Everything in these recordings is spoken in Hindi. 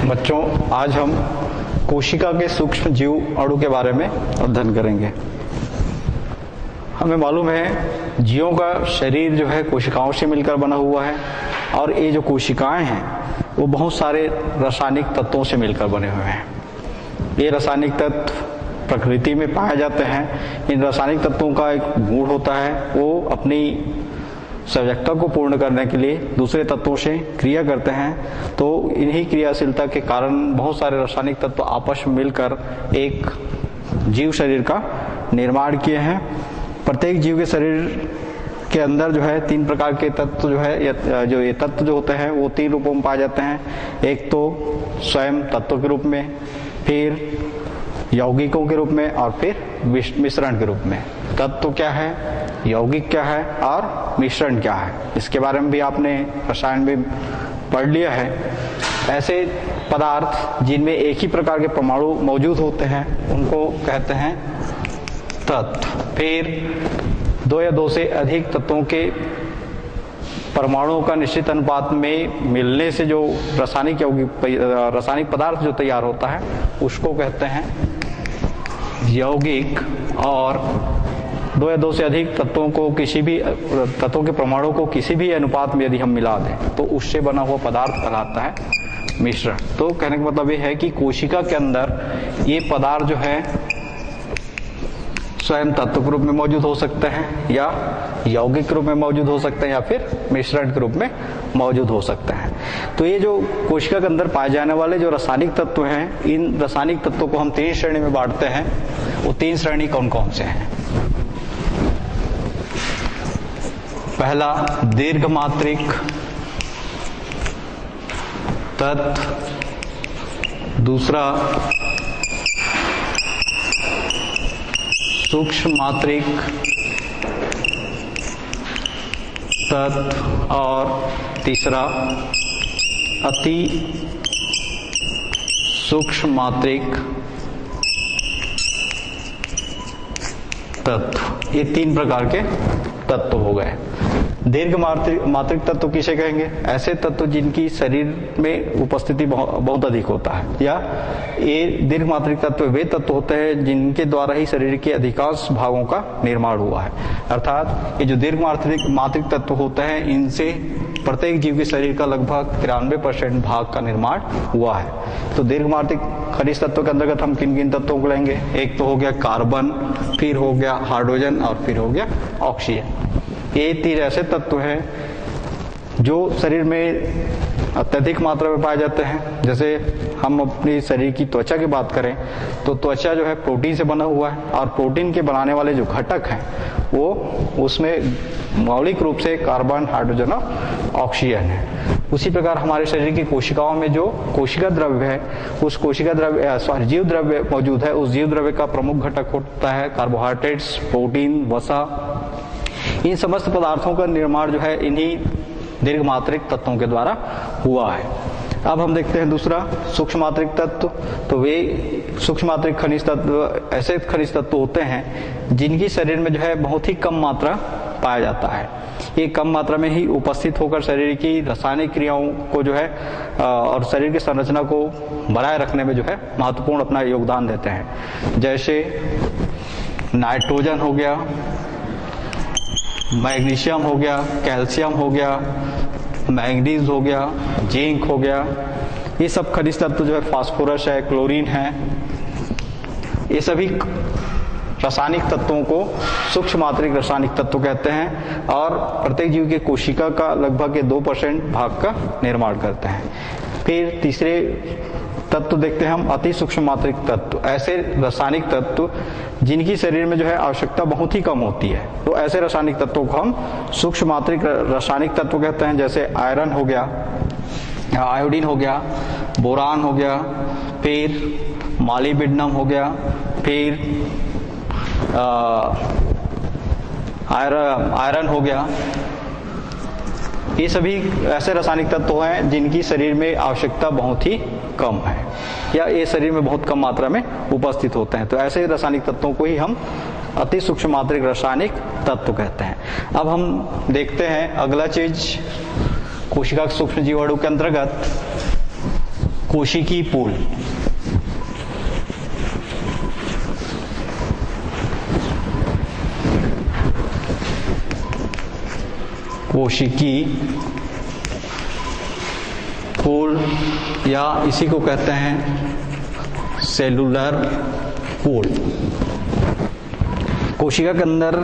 बच्चों, आज हम कोशिका के सूक्ष्म जीव अणु के बारे में अध्ययन करेंगे। हमें मालूम है जीवों का शरीर जो है कोशिकाओं से मिलकर बना हुआ है और ये जो कोशिकाएं हैं वो बहुत सारे रासायनिक तत्वों से मिलकर बने हुए हैं। ये रासायनिक तत्व प्रकृति में पाए जाते हैं। इन रासायनिक तत्वों का एक गुण होता है, वो अपनी संयोजकता को पूर्ण करने के लिए दूसरे तत्वों से क्रिया करते हैं। तो इन्हीं क्रियाशीलता के कारण बहुत सारे रासायनिक तत्व आपस में मिलकर एक जीव शरीर का निर्माण किए हैं। प्रत्येक जीव के शरीर के अंदर जो है तीन प्रकार के तत्व जो है ये तत्व जो होते हैं वो तीन रूपों में पाए जाते हैं। एक तो स्वयं तत्व के रूप में, फिर यौगिकों के रूप में और फिर मिश्रण के रूप में। तत्व क्या है, यौगिक क्या है और मिश्रण क्या है, इसके बारे में भी आपने रसायन में पढ़ लिया है। ऐसे पदार्थ जिनमें एक ही प्रकार के परमाणु मौजूद होते हैं उनको कहते हैं तत्व। फिर दो या दो से अधिक तत्वों के परमाणुओं का निश्चित अनुपात में मिलने से जो रासायनिक पदार्थ जो तैयार होता है उसको कहते हैं यौगिक। और दो या दो से अधिक तत्वों को किसी भी तत्वों के परमाणु को किसी भी अनुपात में यदि हम मिला दें तो उससे बना हुआ पदार्थ कहलाता है मिश्रण। तो कहने का मतलब ये है कि कोशिका के अंदर ये पदार्थ जो है स्वयं तत्व के रूप में मौजूद हो सकते हैं या यौगिक के रूप में मौजूद हो सकते हैं या फिर मिश्रण के रूप में मौजूद हो सकते हैं। तो ये जो कोशिका के अंदर पाए जाने वाले जो रासायनिक तत्व हैं, इन रासायनिक तत्वों को हम तीन श्रेणी में बांटते हैं। वो तीन श्रेणी कौन कौन से हैं? पहला दीर्घमात्रिक तत्व, दूसरा सूक्ष्म मात्रिक तत्व और तीसरा अति सूक्ष्म मात्रिक तत्व। ये तीन प्रकार के तत्व हो गए। दीर्घ मात्रिक तत्व किसे कहेंगे? ऐसे तत्व जिनकी शरीर में उपस्थिति बहुत अधिक होता है, या ये दीर्घ मात्रिक तत्व वे तत्व होते हैं जिनके द्वारा ही शरीर के अधिकांश भागों का निर्माण हुआ है। अर्थात ये जो दीर्घ मात्रिक तत्व होते हैं इनसे प्रत्येक जीव के शरीर का लगभग 93% भाग का निर्माण हुआ है। तो दीर्घ मात्रिक खनिज तत्व के अंतर्गत हम किन किन तत्वों को लेंगे? एक तो हो गया कार्बन, फिर हो गया हाइड्रोजन और फिर हो गया ऑक्सीजन। ये तीन ऐसे तत्व हैं जो शरीर में अत्यधिक मात्रा में पाए जाते हैं। जैसे हम अपनी शरीर की त्वचा की बात करें तो त्वचा जो है प्रोटीन से बना हुआ है और प्रोटीन के बनाने वाले जो घटक हैं वो उसमें मौलिक रूप से कार्बन, हाइड्रोजन और ऑक्सीजन है। उसी प्रकार हमारे शरीर की कोशिकाओं में जो कोशिका द्रव्य है, उस कोशिका द्रव्य जीव द्रव्य मौजूद है, उस जीव द्रव्य का प्रमुख घटक होता है कार्बोहाइड्रेट्स, प्रोटीन, वसा। इन समस्त पदार्थों का निर्माण जो है इन्हीं दीर्घ मात्रिक तत्वों के द्वारा हुआ है। अब हम देखते हैं दूसरा सूक्ष्म मात्रिक तत्व। तो वे सूक्ष्म मात्रिक खनिज तत्व ऐसे खनिज तत्व होते हैं जिनकी शरीर में जो है बहुत ही कम मात्रा पाया जाता है। ये कम मात्रा में ही उपस्थित होकर शरीर की रासायनिक क्रियाओं को जो है और शरीर की संरचना को बनाए रखने में जो है महत्वपूर्ण अपना योगदान देते हैं। जैसे नाइट्रोजन हो गया, मैग्नीशियम हो गया, कैल्शियम हो गया, मैंगनीज हो गया, जिंक हो गया। ये सब खनिज तत्व जो है, फास्फोरस है, क्लोरीन है, ये सभी रासायनिक तत्वों को सूक्ष्म मात्रिक रासायनिक तत्व कहते हैं और प्रत्येक जीव के कोशिका का लगभग 2% भाग का निर्माण करते हैं। फिर तीसरे तत्व देखते हैं हम अति सूक्ष्म मात्रिक तत्व। ऐसे रासायनिक तत्व जिनकी शरीर में जो है आवश्यकता बहुत ही कम होती है, तो ऐसे रासायनिक तत्वों को हम सूक्ष्म मात्रिक रासायनिक तत्व कहते हैं। जैसे आयरन हो गया, आयोडीन हो गया, बोरान हो गया, फिर मॉलिब्डेनम हो गया, फिर आयरन हो गया। ये सभी ऐसे रासायनिक तत्व हैं जिनकी शरीर में आवश्यकता बहुत ही कम है या ये शरीर में बहुत कम मात्रा में उपस्थित होते हैं। तो ऐसे रासायनिक तत्वों को ही हम अति सूक्ष्म मात्रिक रासायनिक तत्व कहते हैं। अब हम देखते हैं अगला चीज कोशिका सूक्ष्म जीवाणु के अंतर्गत कोशिकी पूल। कोशिकी पूल या इसी को कहते हैं सेलुलर पूल। कोशिका के अंदर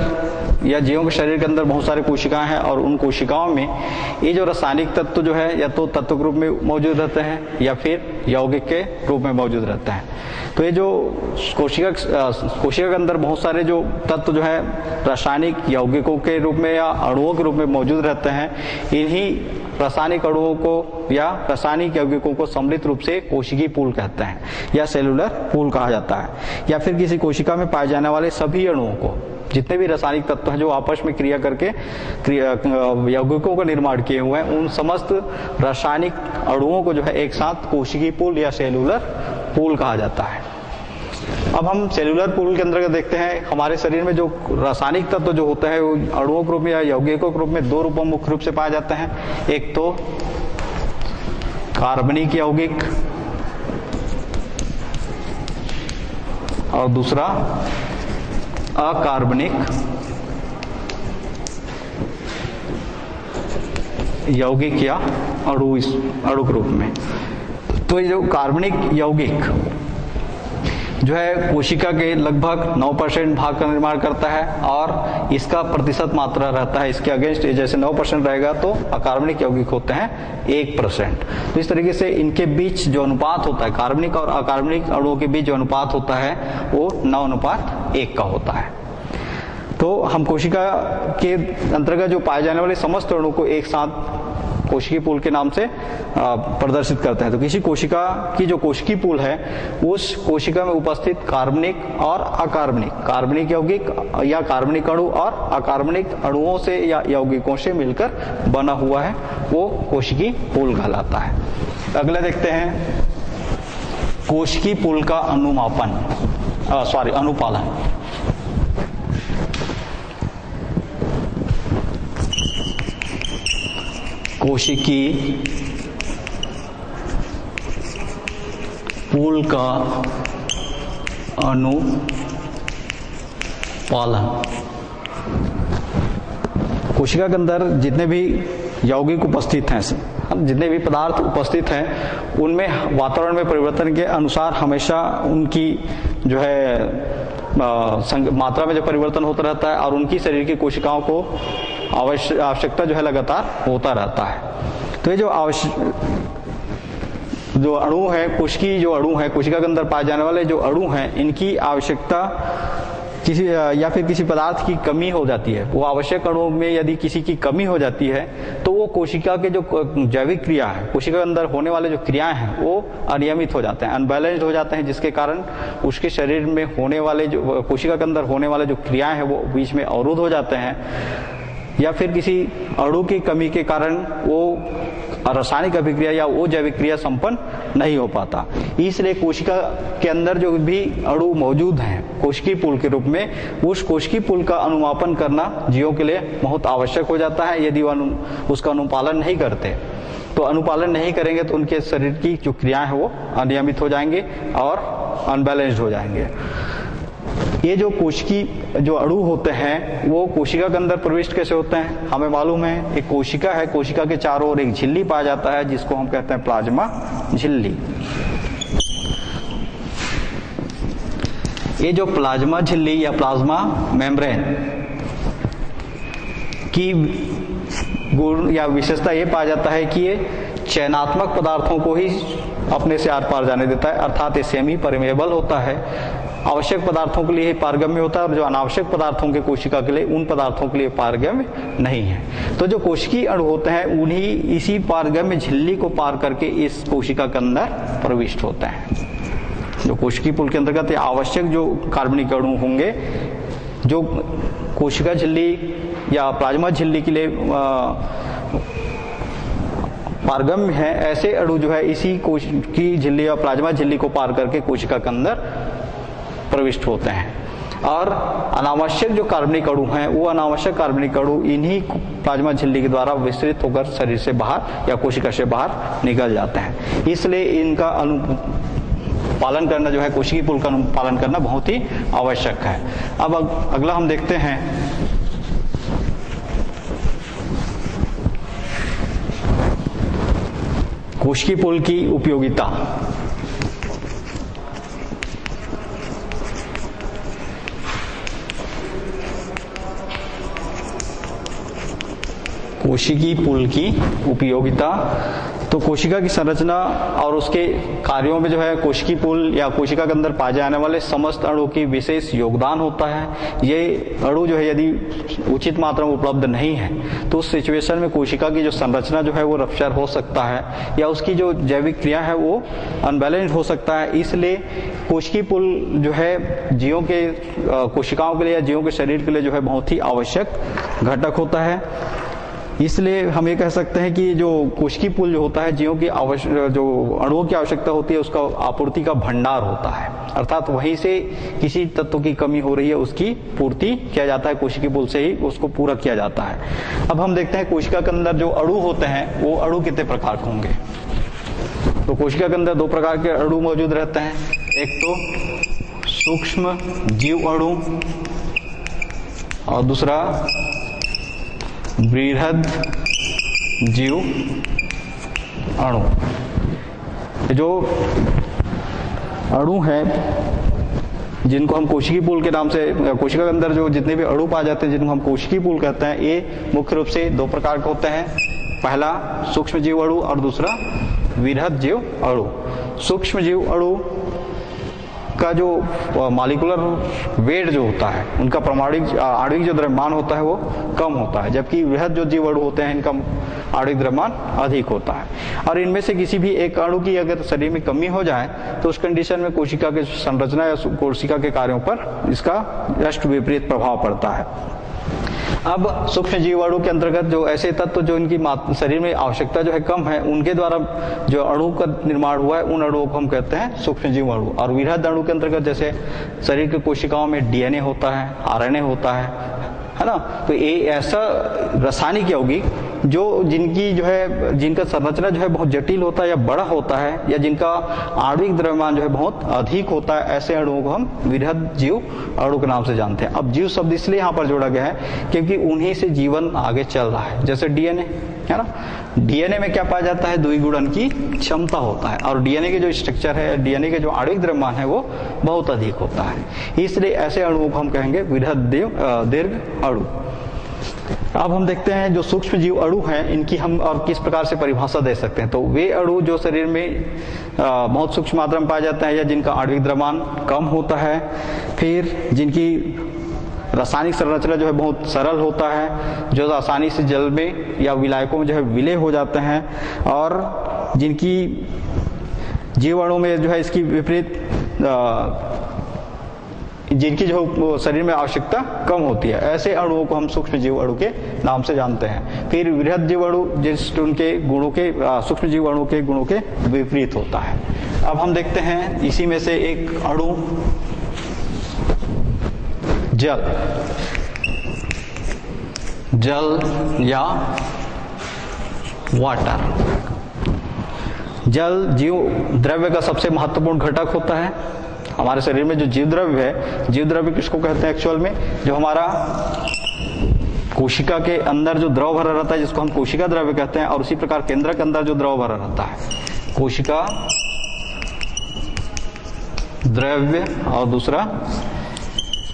या जीवों के शरीर के अंदर बहुत सारे कोशिकाएं हैं और उन कोशिकाओं में ये जो रासायनिक तत्व जो है या तो तत्व के रूप में मौजूद रहते हैं या फिर यौगिक के रूप में मौजूद रहते हैं। तो ये जो कोशिका के अंदर बहुत सारे जो तत्व जो है रासायनिक यौगिकों के रूप में या अणुओं के रूप में मौजूद रहते हैं, इन्हीं रासायनिक अणुओं को या रासायनिक यौगिकों को सम्मिलित रूप से कोशिकी पूल कहते हैं या सेलुलर पूल कहा जाता है। या फिर किसी कोशिका में पाए जाने वाले सभी अणुओं को, जितने भी रासायनिक तत्व हैं जो आपस में क्रिया करके यौगिकों का निर्माण किए हुए हैं, उन समस्त रासायनिक अणुओं को जो है एक साथ कोशिकी पूल या सेलुलर पूल कहा जाता है। अब हम सेलुलर पूल के अंतर्गत देखते हैं हमारे शरीर में जो रासायनिक तत्व जो होते हैं वो अणुओं के रूप में या यौगिकों के रूप में दो रूपों में मुख्य रूप से पाए जाते हैं। एक तो कार्बनिक यौगिक और दूसरा अकार्बनिक यौगिक या अणु के रूप में। तो ये जो कार्बनिक यौगिक जो है कोशिका के लगभग 9% भाग का निर्माण करता है और इसका प्रतिशत मात्रा रहता है इसके अगेंस्ट, जैसे 9% रहेगा तो अकार्बनिक यौगिक होते हैं 1%। तो इस तरीके से इनके बीच जो अनुपात होता है, कार्बनिक और अकार्बनिक अणुओं के बीच जो अनुपात होता है वो 9:1 का होता है। तो हम कोशिका के अंतर्गत जो पाए जाने वाले समस्त अणु को एक साथ कोशिकी पूल के नाम से प्रदर्शित करते हैं। तो किसी कोशिका की जो कोशिकी पूल है उस कोशिका में उपस्थित कार्बनिक और अकार्बनिक, कार्बनिक यौगिक या कार्बनिक अणु और अकार्बनिक अणुओं से या यौगिकों से मिलकर बना हुआ है, वो कोशिकी पूल कहलाता है। अगला देखते हैं कोशिकी पूल का अनुपालन। कोशिकी पूल का अनुपालन। कोशिका के अंदर जितने भी यौगिक उपस्थित हैं, जितने भी पदार्थ उपस्थित हैं, उनमें वातावरण में परिवर्तन के अनुसार हमेशा उनकी जो है मात्रा में जो परिवर्तन होता रहता है और उनकी शरीर की कोशिकाओं को आवश्यकता जो है लगातार होता रहता है। तो ये जो अणु है, कोशिकी जो अणु है, कोशिका के अंदर पाए जाने वाले जो अणु हैं, इनकी आवश्यकता किसी या फिर किसी पदार्थ की कमी हो जाती है। वो आवश्यक अणुओं में यदि किसी की कमी हो जाती है तो वो कोशिका के जो जैविक क्रिया है, कोशिका के अंदर होने वाले जो क्रियाएं हैं वो अनियमित हो जाते हैं, अनबैलेंस्ड हो जाते हैं, जिसके कारण उसके शरीर में होने वाले जो कोशिका के अंदर होने वाले जो क्रियाएं हैं वो बीच में अवरुद्ध हो जाते हैं। या फिर किसी अणु की कमी के कारण वो रासायनिक अभिक्रिया या वो जैविक क्रिया संपन्न नहीं हो पाता। इसलिए कोशिका के अंदर जो भी अणु मौजूद हैं कोशिकी पूल के रूप में, उस कोशिकी पूल का अनुमापन करना जीवों के लिए बहुत आवश्यक हो जाता है। यदि वो उसका अनुपालन नहीं करते, तो अनुपालन नहीं करेंगे तो उनके शरीर की जो क्रियाएं हैं वो अनियमित हो जाएंगे और अनबैलेंस्ड हो जाएंगे। ये जो कोशिकी जो अणु होते हैं वो कोशिका के अंदर प्रविष्ट कैसे होते हैं? हमें मालूम है एक कोशिका है, कोशिका के चारों ओर एक झिल्ली पाया जाता है जिसको हम कहते हैं प्लाज्मा झिल्ली। ये जो प्लाज्मा झिल्ली या प्लाज्मा मेम्ब्रेन की गुण या विशेषता ये पाया जाता है कि ये चयनात्मक पदार्थों को ही अपने से आर पार जाने देता है, अर्थात ये सेमी परमेबल होता है। आवश्यक पदार्थों के लिए ही पारगम्य होता है और जो अनावश्यक पदार्थों के कोशिका के लिए, उन पदार्थों के लिए पारगम्य नहीं है। तो जो कोशिकी अणु होते हैं उन्हीं इसी पारगम्य झिल्ली को पार करके इस कोशिका के अंदर प्रविष्ट होते हैं। जो कोशिकी पूल के अंतर्गत आवश्यक जो कार्बनिक अणु होंगे, जो कोशिका झिल्ली या प्लाज्मा झिल्ली के लिए पारगम्य है, ऐसे अणु जो है इसी कोशिकी झिल्ली या प्लाज्मा झिल्ली को पार करके कोशिका के अंदर प्रविष्ट होते हैं। और अनावश्यक जो कार्बनिक अणु हैं वो अनावश्यक कार्बनिक अणु इन्हीं प्लाज्मा झिल्ली के द्वारा विस्तृत होकर शरीर से बाहर या कोशिका से बाहर निकल जाते हैं। इसलिए इनका पालन करना जो है, कोशिकीय पुल का पालन करना बहुत ही आवश्यक है। अब अगला हम देखते हैं कोशिकीय पुल की उपयोगिता। कोशिकीय पुल की उपयोगिता, तो कोशिका की संरचना और उसके कार्यों में जो है कोशिकीय पुल या कोशिका के अंदर पाए जाने वाले समस्त अणु की विशेष योगदान होता है। ये अणु जो है यदि उचित मात्रा में उपलब्ध नहीं है तो उस सिचुएशन में कोशिका की जो संरचना जो है वो रप्चर हो सकता है या उसकी जो जैविक क्रिया है वो अनबैलेंस हो सकता है। इसलिए कोशिकीय पुल जो है जीवों के कोशिकाओं के लिए या जीवों के शरीर के लिए जो है बहुत ही आवश्यक घटक होता है। इसलिए हम ये कह सकते हैं कि जो कोशिकीय पुल जो होता है जीवों की जो अणुओं की आवश्यकता होती है उसका आपूर्ति का भंडार होता है, अर्थात वहीं से किसी तत्व की कमी हो रही है उसकी पूर्ति किया जाता है, कोशिकीय पुल से ही उसको पूरा किया जाता है। अब हम देखते हैं कोशिका के अंदर जो अणु होते हैं वो अणु कितने प्रकार के होंगे। तो कोशिका के अंदर दो प्रकार के अणु मौजूद रहते हैं, एक तो सूक्ष्म जीव अणु और दूसरा बृहद जीव अणु। जो अणु है जिनको हम कोशिकीय पुल के नाम से, कोशिका के अंदर जो जितने भी अणु पाए जाते हैं जिनको हम कोशिकीय पुल कहते हैं, ये मुख्य रूप से दो प्रकार के होते हैं। पहला सूक्ष्म जीव अणु और दूसरा बृहद जीव अणु। सूक्ष्म जीव अणु का जो मॉलिक्यूलर वेट जो होता है उनका परमाणुक आणविक जो द्रव्यमान होता है वो कम होता है, जबकि बृहद जो जीव अणु होते हैं इनका आणविक द्रव्यमान अधिक होता है। और इनमें से किसी भी एक अणु की अगर शरीर में कमी हो जाए तो उस कंडीशन में कोशिका के संरचना या कोशिका के कार्यों पर इसका जस्ट विपरीत प्रभाव पड़ता है। अब सूक्ष्म जीव अणु के अंतर्गत जो ऐसे तत्व जो इनकी शरीर में आवश्यकता जो है कम है उनके द्वारा जो अणु का निर्माण हुआ है उन अणुओं को हम कहते हैं सूक्ष्म जीव अणु। और बृहद अणु के अंतर्गत जैसे शरीर के कोशिकाओं में डीएनए होता है, आरएनए होता है ना, तो ये ऐसा रासायनिक यौगिक जो जिनकी जो है जिनका संरचना जो है बहुत जटिल होता है या बड़ा होता है या जिनका आणविक द्रव्यमान जो है बहुत अधिक होता है, ऐसे अणुओं को हम बृहद जीव अणु के नाम से जानते हैं। अब जीव शब्द इसलिए यहाँ पर जोड़ा गया है क्योंकि उन्हीं से जीवन आगे चल रहा है। जैसे डीएनए है ना, डीएनए में क्या पाया जाता है, द्विगुणन की क्षमता होता है और डीएनए के जो स्ट्रक्चर है, डीएनए के जो आणविक द्रव्यमान है वो बहुत अधिक होता है। इसलिए ऐसे अणुओं को हम कहेंगे बृहद दीर्घ अणु। अब हम देखते हैं जो सूक्ष्म जीव अणु हैं इनकी हम और किस प्रकार से परिभाषा दे सकते हैं। तो वे अणु जो शरीर में बहुत सूक्ष्म मात्रा में पाए जाते हैं या जिनका आणविक द्रव्यमान कम होता है, फिर जिनकी रासायनिक संरचना जो है बहुत सरल होता है, जो आसानी से जल में या विलायकों में जो है विलय हो जाते हैं, और जिनकी जीव अणु में जो है इसकी विपरीत जिनकी जो शरीर में आवश्यकता कम होती है, ऐसे अणुओं को हम सूक्ष्म जीव अणु के नाम से जानते हैं। फिर बृहद जीव अणु जिस उनके गुणों के सूक्ष्म जीव अणु के गुणों के विपरीत होता है। अब हम देखते हैं इसी में से एक अणु जल। जल या वाटर। जल जीव द्रव्य का सबसे महत्वपूर्ण घटक होता है। हमारे शरीर में जो जीव द्रव्य है, जीव द्रव्य किसको कहते हैं एक्चुअल में, जो हमारा कोशिका के अंदर जो द्रव भरा रहता है जिसको हम कोशिका द्रव्य कहते हैं, और उसी प्रकार केंद्र के अंदर जो द्रव भरा रहता है, कोशिका द्रव्य और दूसरा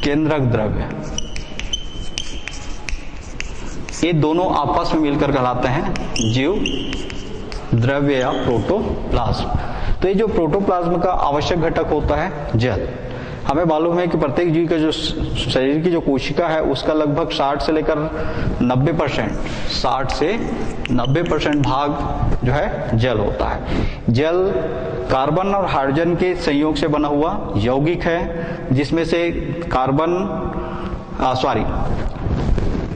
केंद्रक द्रव्य, ये दोनों आपस में मिलकर कहलाते हैं जीव द्रव्य या प्रोटोप्लाज्म। तो ये जो प्रोटोप्लाज्म का आवश्यक घटक होता है जल। हमें मालूम है कि प्रत्येक जीव का जो शरीर की जो कोशिका है उसका लगभग 60 से लेकर 90%, 60 से 90% भाग जो है जल होता है। जल कार्बन और हाइड्रोजन के संयोग से बना हुआ यौगिक है, जिसमें से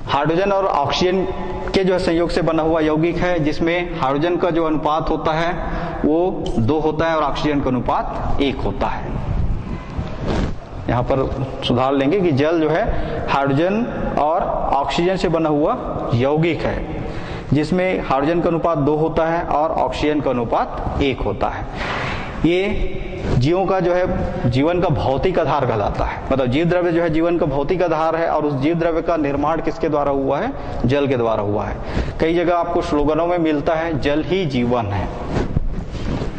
हाइड्रोजन और ऑक्सीजन के जो है संयोग से बना हुआ यौगिक है, जिसमें हाइड्रोजन का जो अनुपात होता है वो 2 होता है और ऑक्सीजन का अनुपात 1 होता है। यहाँ पर सुधार लेंगे कि जल जो है हाइड्रोजन और ऑक्सीजन से बना हुआ यौगिक है, जिसमें हाइड्रोजन का अनुपात 2 होता है और ऑक्सीजन का अनुपात 1 होता है। ये जीवों का जो है जीवन का भौतिक आधार कहलाता है। मतलब जीव द्रव्य जो है जीवन का भौतिक आधार है, और उस जीव द्रव्य का निर्माण किसके द्वारा हुआ है? जल के द्वारा हुआ है। कई जगह आपको स्लोगनों में मिलता है जल ही जीवन है,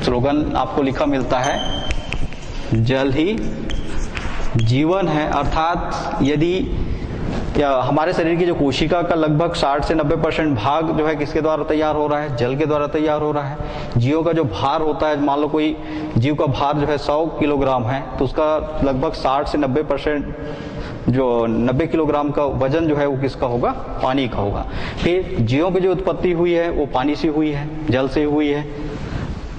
स्लोगन आपको लिखा मिलता है जल ही जीवन है। अर्थात यदि हमारे शरीर की जो कोशिका का लगभग 60 से 90% भाग जो है किसके द्वारा तैयार हो रहा है? जल के द्वारा तैयार हो रहा है। जीवों का जो भार होता है, मान लो कोई जीव का भार जो है 100 किलोग्राम है, तो उसका लगभग 60 से 90% जो 90 किलोग्राम का वजन जो है वो किसका होगा? पानी का होगा। फिर जीवों की जो उत्पत्ति हुई है वो पानी से हुई है, जल से हुई है।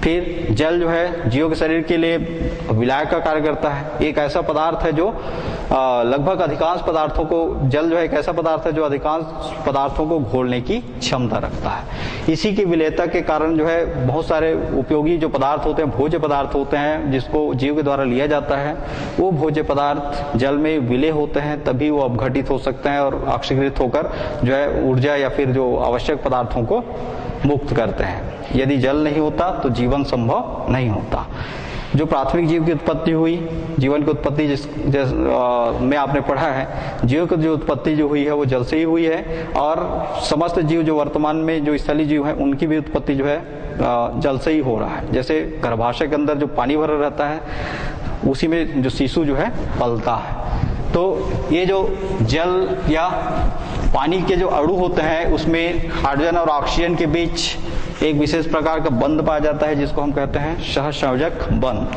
फिर जल जो है जीवों के शरीर के लिए विलायक का कार्य करता है। एक ऐसा पदार्थ है जो लगभग अधिकांश पदार्थों को, जल जो है एक ऐसा पदार्थ है जो अधिकांश पदार्थों को घोलने की क्षमता रखता है। इसी की विलेयता के कारण जो है बहुत सारे उपयोगी जो पदार्थ होते हैं, भोज्य पदार्थ होते हैं, जिसको जीव के द्वारा लिया जाता है, वो भोज्य पदार्थ जल में विलय होते हैं, तभी वो अपघटित हो सकते हैं और ऑक्सीकृत होकर जो है ऊर्जा या फिर जो आवश्यक पदार्थों को मुक्त करते हैं। यदि जल नहीं होता तो जीवन संभव नहीं होता। जो प्राथमिक जीव की उत्पत्ति हुई, जीवन की उत्पत्ति में आपने पढ़ा है, जीव की जो उत्पत्ति जो हुई है वो जल से ही हुई है, और समस्त जीव जो वर्तमान में जो स्थलीय जीव है उनकी भी उत्पत्ति जो है जल से ही हो रहा है। जैसे गर्भाशय के अंदर जो पानी भरा रहता है उसी में जो शिशु जो है पलता है। तो ये जो जल या पानी के जो अणु होते हैं उसमें हाइड्रोजन और ऑक्सीजन के बीच एक विशेष प्रकार का बंध पाया जाता है, जिसको हम कहते हैं सहसंयोजक बंध,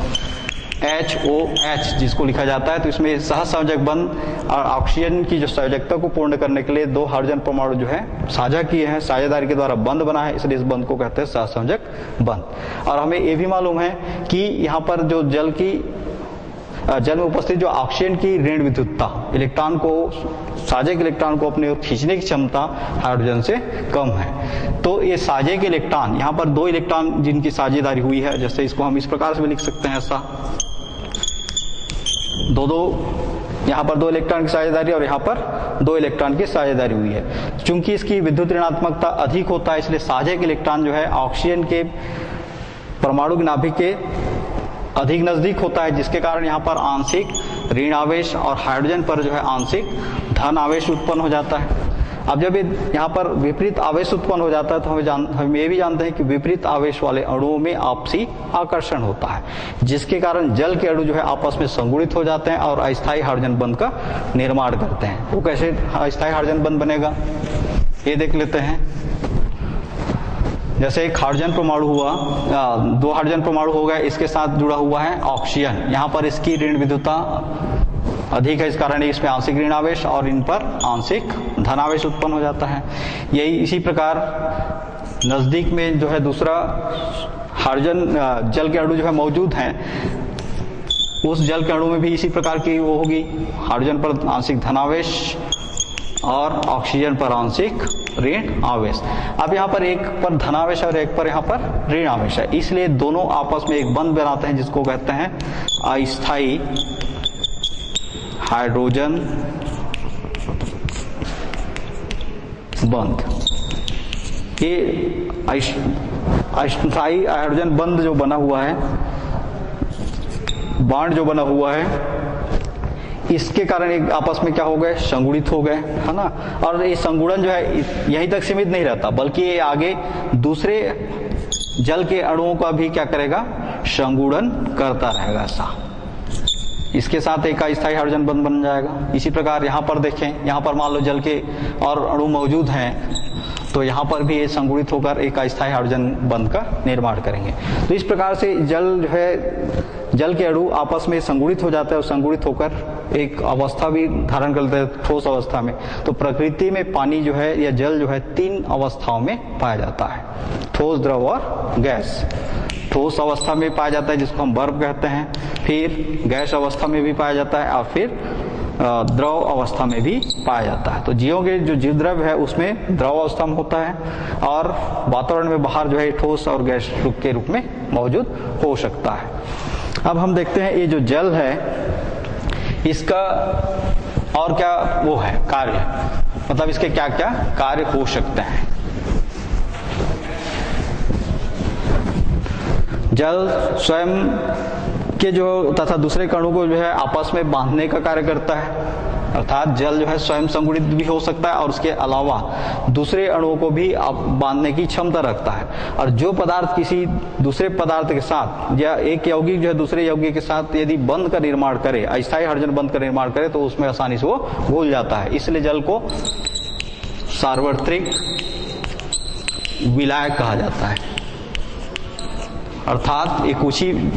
HOH जिसको लिखा जाता है। तो इसमें सहसंयोजक बंध और ऑक्सीजन की जो संयोजकता को पूर्ण करने के लिए 2 हाइड्रोजन परमाणु जो है साझा किए हैं, साझेदारी के द्वारा बंध बना है, इसलिए इस बंध को कहते हैं सहसंयोजक बंध। और हमें ये भी मालूम है कि यहाँ पर जो जल में उपस्थित जो ऑक्सीजन की ऋण विद्युतता, इलेक्ट्रॉन को, साझेक इलेक्ट्रॉन को अपनी ओर खींचने की क्षमता हाइड्रोजन से कम है। तो ये साझेक इलेक्ट्रॉन, यहाँ पर 2 इलेक्ट्रॉन जिनकी साझेदारी हुई है, जैसे इसको हम इस प्रकार से भी लिख सकते हैं ऐसा, यहाँ पर 2 इलेक्ट्रॉन की साझेदारी और यहाँ पर 2 इलेक्ट्रॉन की साझेदारी हुई है। चूंकि इसकी विद्युत ऋणात्मकता अधिक होता है, इसलिए साझेक इलेक्ट्रॉन जो है ऑक्सीजन के परमाणु की नाभिक के अधिक नजदीक होता है, जिसके कारण यहाँ पर आंशिक ऋण आवेश और हाइड्रोजन पर जो है आंशिक धन आवेश उत्पन्न हो जाता है। अब जब यहाँ पर विपरीत आवेश उत्पन्न हो जाता है तो हम ये भी जानते हैं कि विपरीत आवेश वाले अणुओं में आपसी आकर्षण होता है, जिसके कारण जल के अणु जो है आपस में संगुणित हो जाते हैं और अस्थायी हाइड्रोजन बंध का निर्माण करते हैं। वो कैसे अस्थायी हाइड्रोजन बंध बनेगा ये देख लेते हैं। जैसे एक हाइड्रोजन परमाणु हुआ, 2 हाइड्रोजन परमाणु हो गए, इसके साथ जुड़ा हुआ है ऑक्सीजन। यहाँ पर इसकी ऋण विद्युतता अधिक है, इस कारण इसमें आंशिक ऋण आवेश और इन पर आंशिक धनावेश उत्पन्न हो जाता है। यही इसी प्रकार नजदीक में जो है दूसरा हाइड्रोजन जल के अणु जो है मौजूद हैं, उस जल के अणु में भी इसी प्रकार की वो होगी, हाइड्रोजन पर आंशिक धनावेश और ऑक्सीजन पर आंशिक ऋण आवेश। अब यहाँ पर एक पर धनावेश और एक पर यहाँ पर ऋण आवेश है, इसलिए दोनों आपस में एक बंध बनाते हैं, जिसको कहते हैं अस्थायी हाइड्रोजन बंध। ये अस्थायी हाइड्रोजन बंध जो बना हुआ है, बांड जो बना हुआ है, इसके कारण एक आपस में क्या हो गए, संगुणित हो गए, है ना। और ये संगुणन जो है यहीं तक सीमित नहीं रहता, बल्कि ये आगे दूसरे जल के अणुओं का भी क्या करेगा, संगुणन करता रहेगा ऐसा। इसके साथ एक अस्थायी हाइड्रोजन बंध बन जाएगा। इसी प्रकार यहाँ पर देखें, यहाँ पर मान लो जल के और अणु मौजूद हैं, तो यहाँ पर भी ये संगुणित होकर एक अस्थायी हाइड्रोजन बंध का निर्माण करेंगे। तो इस प्रकार से जल जो है, जल के अणु आपस में संगुणित हो जाता है और संगुणित होकर एक अवस्था भी धारण कर लेते हैं, ठोस अवस्था में। तो प्रकृति में पानी जो है या जल जो है 3 अवस्थाओं में पाया जाता है, ठोस, द्रव और गैस। ठोस अवस्था में पाया जाता है जिसको हम बर्फ कहते हैं, फिर गैस अवस्था में भी पाया जाता है और फिर द्रव अवस्था में भी पाया जाता है। तो जीवों के जो जीव द्रव्य है उसमें द्रव अवस्था में होता है और वातावरण में बाहर जो है ठोस और गैस के रूप में मौजूद हो सकता है। अब हम देखते हैं ये जो जल है, इसका और क्या वो है कार्य, मतलब इसके क्या क्या कार्य हो सकते हैं। जल स्वयं के जो तथा दूसरे कणों को जो है आपस में बांधने का कार्य करता है, अर्थात जल जो है स्वयं संगुणित भी हो सकता है और उसके अलावा दूसरे अणुओं को भी बांधने की क्षमता रखता है। और जो पदार्थ किसी दूसरे पदार्थ के साथ या एक यौगिक जो है दूसरे यौगिक के साथ यदि बंध का निर्माण करे, अस्थायी हाइड्रोजन बंध का निर्माण करे, तो उसमें आसानी से वो घुल जाता है। इसलिए जल को सार्वत्रिक विलायक कहा जाता है, अर्थात एक कुछ ही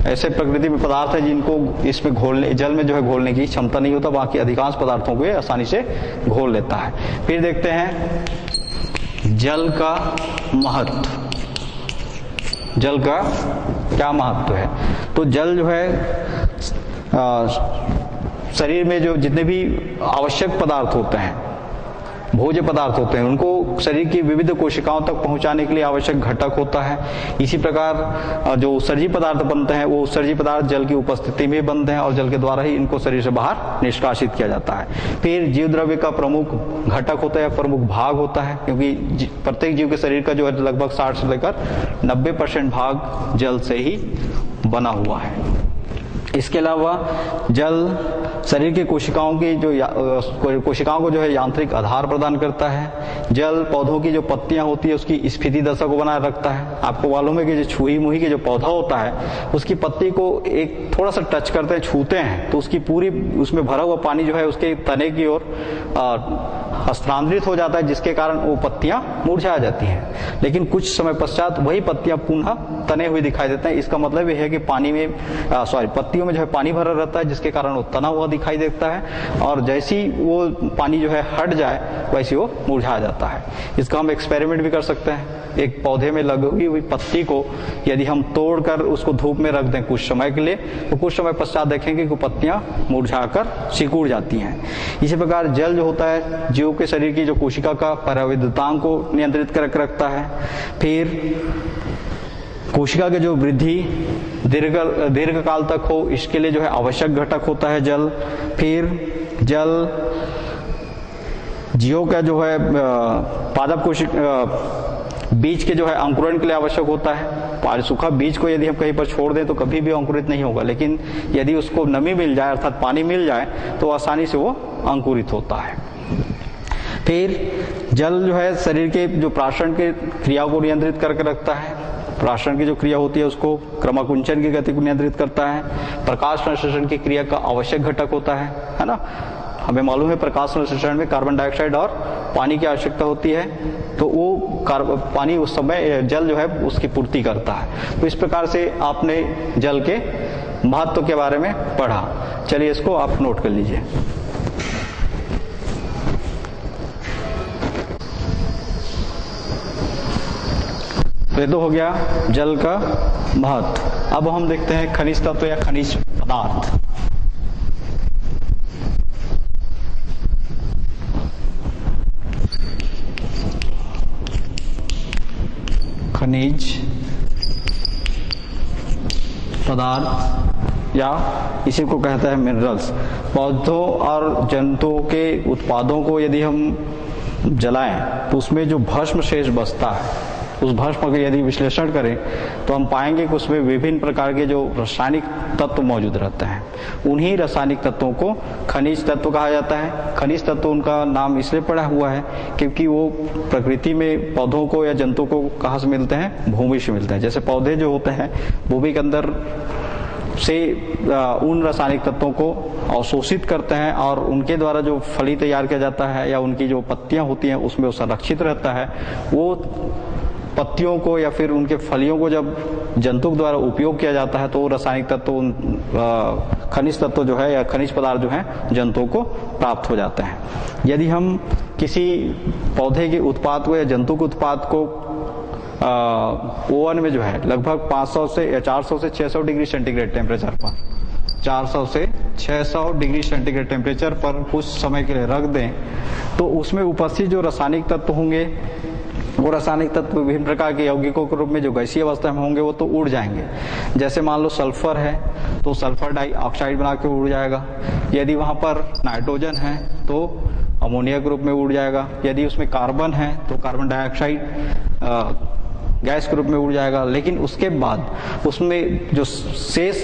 ऐसे प्रकृति में पदार्थ है जिनको इसमें घोलने, जल में जो है घोलने की क्षमता नहीं होता, बाकी अधिकांश पदार्थों को ये आसानी से घोल लेता है। फिर देखते हैं जल का महत्व, जल का क्या महत्व है। तो जल जो है शरीर में जो जितने भी आवश्यक पदार्थ होते हैं, भोज्य पदार्थ होते हैं, उनको शरीर की विविध कोशिकाओं तक पहुंचाने के लिए आवश्यक घटक होता है। इसी प्रकार जो उत्सर्जी पदार्थ बनते हैं वो उत्सर्जी पदार्थ जल की उपस्थिति में बनते हैं और जल के द्वारा ही इनको शरीर से बाहर निष्कासित किया जाता है। फिर जीव द्रव्य का प्रमुख घटक होता है, प्रमुख भाग होता है, क्योंकि प्रत्येक जीव के शरीर का जो है लगभग 60 से लेकर 90% भाग जल से ही बना हुआ है। इसके अलावा जल शरीर की कोशिकाओं की जो कोशिकाओं को जो है यांत्रिक आधार प्रदान करता है। जल पौधों की जो पत्तियां होती है उसकी स्फीति दशा को बनाए रखता है। आपको मालूम है कि जो छुई मुही के जो पौधा होता है उसकी पत्ती को एक थोड़ा सा टच करते हैं, छूते हैं, तो उसकी पूरी उसमें भरा हुआ पानी जो है उसके तने की ओर हस्तांतरित हो जाता है, जिसके कारण वो पत्तियां मुरझा जाती हैं। लेकिन कुछ समय पश्चात वही पत्तियां पुनः तने हुए दिखाई देते हैं। इसका मतलब यह है कि पानी में पत्तियों में जो है पानी भरा रहता है, जिसके कारण वो तना हुआ दिखाई देता है, और जैसी वो पानी जो है हट जाए वैसे वो मुरझा जाता है। इसका हम एक्सपेरिमेंट भी कर सकते हैं। एक पौधे में लगी हुई पत्ती को यदि हम तोड़कर उसको धूप में रख दें कुछ समय के लिए, तो कुछ समय पश्चात देखेंगे कि पत्तियां मुरझाकर सिकुड़ जाती हैं। इसी प्रकार जल जो होता है जीव के शरीर की जो कोशिका का पराविद्युतांक को नियंत्रित कर रखता है। फिर कोशिका की जो वृद्धि दीर्घ काल तक हो, इसके लिए जो है आवश्यक घटक होता है जल। फिर जल जीवों का जो है पादप कोशिका बीज के जो है अंकुरण के लिए आवश्यक होता है। सूखा बीज को यदि हम कहीं पर छोड़ दें तो कभी भी अंकुरित नहीं होगा, लेकिन यदि उसको नमी मिल जाए अर्थात पानी मिल जाए तो आसानी से वो अंकुरित होता है। फिर जल जो है शरीर के जो प्राशन के क्रियाओं को नियंत्रित करके रखता है। प्राशन की जो क्रिया होती है उसको क्रमाकुंचन की गति को नियंत्रित करता है। प्रकाश संश्लेषण की क्रिया का आवश्यक घटक होता है ना। हमें मालूम है प्रकाश संश्लेषण में कार्बन डाइऑक्साइड और पानी की आवश्यकता होती है, तो वो पानी उस समय जल जो है उसकी पूर्ति करता है। तो इस प्रकार से आपने जल के महत्व के बारे में पढ़ा। चलिए इसको आप नोट कर लीजिए। तो ये तो हो गया जल का महत्व। अब हम देखते हैं खनिज तत्व या खनिज पदार्थ। खनिज पदार्थ या इसी को कहता है मिनरल्स। पौधों और जंतुओं के उत्पादों को यदि हम जलाएं तो उसमें जो भस्म शेष बचता है, उस भस्म का यदि विश्लेषण करें तो हम पाएंगे कि उसमें विभिन्न प्रकार के जो रासायनिक तत्व मौजूद रहते हैं। उन्हीं रासायनिक तत्वों को खनिज तत्व कहा जाता है। खनिज तत्व उनका नाम इसलिए पड़ा हुआ है क्योंकि वो प्रकृति में पौधों को या जंतुओं को कहाँ से मिलते हैं, भूमि से मिलते हैं। जैसे पौधे जो होते हैं भूमि के अंदर से उन रासायनिक तत्वों को अवशोषित करते हैं और उनके द्वारा जो फली तैयार किया जाता है या उनकी जो पत्तियां होती हैं उसमें वो संरक्षित रहता है। वो पत्तियों को या फिर उनके फलियों को जब जंतु द्वारा उपयोग किया जाता है तो रासायनिक तत्व खनिज तत्व जो है या खनिज पदार्थ जो है जंतुओं को प्राप्त हो जाते हैं। यदि हम किसी पौधे के उत्पाद को या जंतु के उत्पाद को ओवन में जो है लगभग 500 से या 400 से 600 डिग्री सेंटीग्रेड टेम्परेचर पर 400 से 600 डिग्री सेंटीग्रेड टेम्परेचर पर कुछ समय के लिए रख दें तो उसमें उपस्थित जो रासायनिक तत्व होंगे वो रासायनिक तत्व विभिन्न प्रकार के यौगिकों के रूप में जो गैसीय अवस्था में होंगे वो तो उड़ जाएंगे। जैसे मान लो सल्फर है तो सल्फर डाइऑक्साइड बना के उड़ जाएगा। यदि वहां पर नाइट्रोजन है तो अमोनिया के रूप में उड़ जाएगा। यदि उसमें कार्बन है तो कार्बन डाइऑक्साइड गैस के रूप में उड़ जाएगा। लेकिन उसके बाद उसमें जो शेष